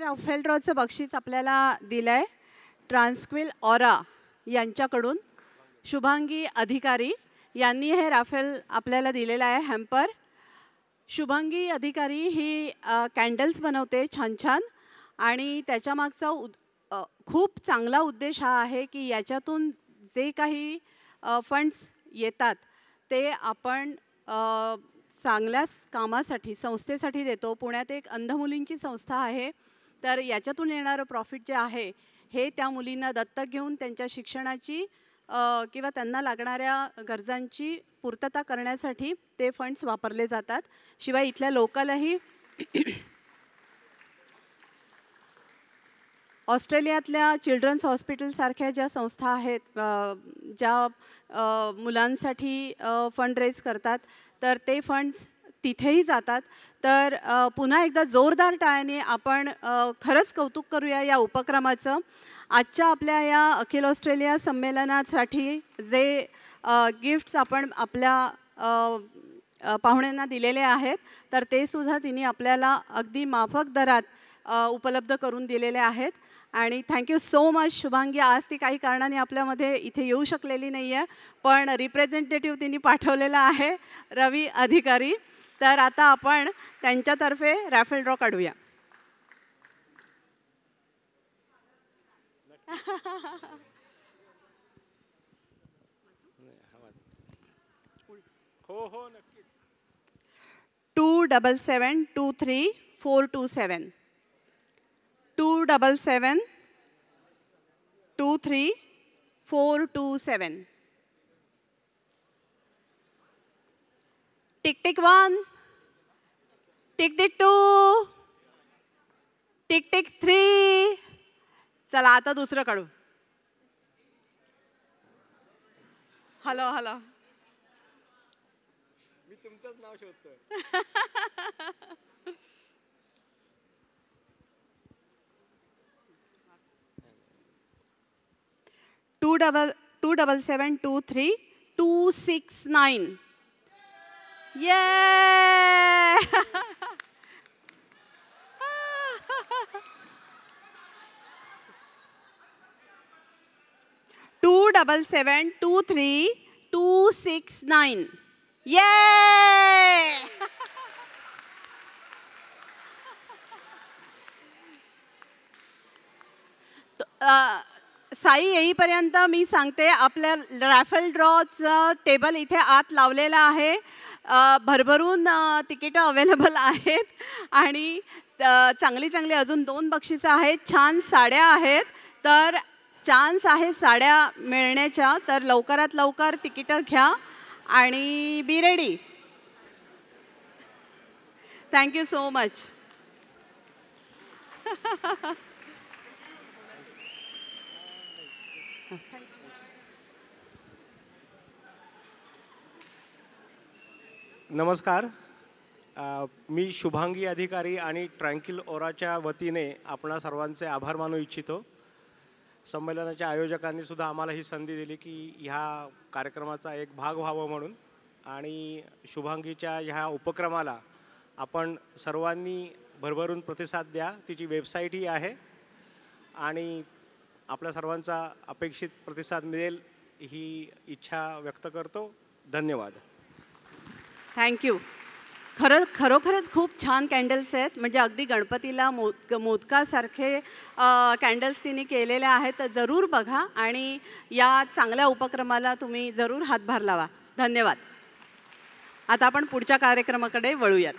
Rafale ड्रॉचं बक्षीस आपल्याला दिलं आहे ट्रान्सक्विल ऑरा यांच्याकडून. शुभांगी अधिकारी यांनी हे राफेल आपल्याला दिलेलं आहे हॅम्पर. शुभांगी अधिकारी ही कॅन्डल्स बनवते छान छान आणि त्याच्यामागचा खूप चांगला उद्देश हा आहे की याच्यातून जे काही फंड्स येतात ते आपण चांगल्या कामासाठी संस्थेसाठी देतो. पुण्यात एक अंध मुलींची संस्था आहे, तर याच्यातून येणारं प्रॉफिट जे आहे हे त्या मुलींना दत्तक घेऊन त्यांच्या शिक्षणाची किंवा त्यांना लागणाऱ्या गरजांची पूर्तता करण्यासाठी ते फंड्स वापरले जातात. शिवाय इथल्या लोकलही ऑस्ट्रेलियातल्या चिल्ड्रन्स हॉस्पिटलसारख्या ज्या संस्था आहेत ज्या मुलांसाठी फंड रेज करतात तर ते फंड्स तिथेही जातात. तर पुन्हा एकदा जोरदार टाळ्याने आपण खरंच कौतुक करूया या उपक्रमाचं. आजच्या आपल्या या अखिल ऑस्ट्रेलिया संमेलनासाठी जे गिफ्ट्स आपण आपल्या पाहुण्यांना दिलेले आहेत तर ते सुद्धा तिने आपल्याला अगदी माफक दरात उपलब्ध करून दिलेले आहेत. आणि थँक्यू सो मच शुभांगी. आज ती काही कारणाने आपल्यामध्ये इथे येऊ शकलेली नाही आहे, पण रिप्रेझेंटेटिव्ह तिने पाठवलेला आहे रवी अधिकारी. तर आता आपण त्यांच्यातर्फे रॅफेल ड्रॉ काढूया. हो हो नक्कीच. 27723 427 tick tick 1 tick tick 2 tick tick 3. चला आता दुसरं काढू. Hello hello. मी तुमचंच नाव शोधतोय. 27723 Yeah! 27723 Yeah! साई येईपर्यंत मी सांगते आपल्या रॅफेल ड्रॉचं टेबल इथे आत लावलेला आहे. भरभरून तिकीटं अवेलेबल आहेत आणि चांगली चांगली अजून 2 बक्षिसं आहेत. छान साड्या आहेत, तर चान्स आहे साड्या मिळण्याच्या. तर लवकरात लवकर तिकीटं घ्या आणि be ready. Thank you so much. नमस्कार. मी शुभांगी अधिकारी आणि ट्रँक्विल ओराच्या वतीने आपणा सर्वांचे आभार मानू इच्छितो. संमेलनाच्या आयोजकांनी सुद्धा आम्हाला ही संधी दिली की ह्या कार्यक्रमाचा एक भाग व्हावं म्हणून. आणि शुभांगीच्या ह्या उपक्रमाला आपण सर्वांनी भरभरून प्रतिसाद द्या. तिची वेबसाईटही आहे आणि आपल्या सर्वांचा अपेक्षित प्रतिसाद मिळेल ही इच्छा व्यक्त करतो. धन्यवाद. थँक्यू. खरोखरच खूप छान कॅन्डल्स आहेत. म्हणजे अगदी गणपतीला मोदकासारखे कॅन्डल्स तिने केलेले आहेत. तर जरूर बघा आणि या चांगल्या उपक्रमाला तुम्ही जरूर हातभार लावा. धन्यवाद. आता आपण पुढच्या कार्यक्रमाकडे वळूयात.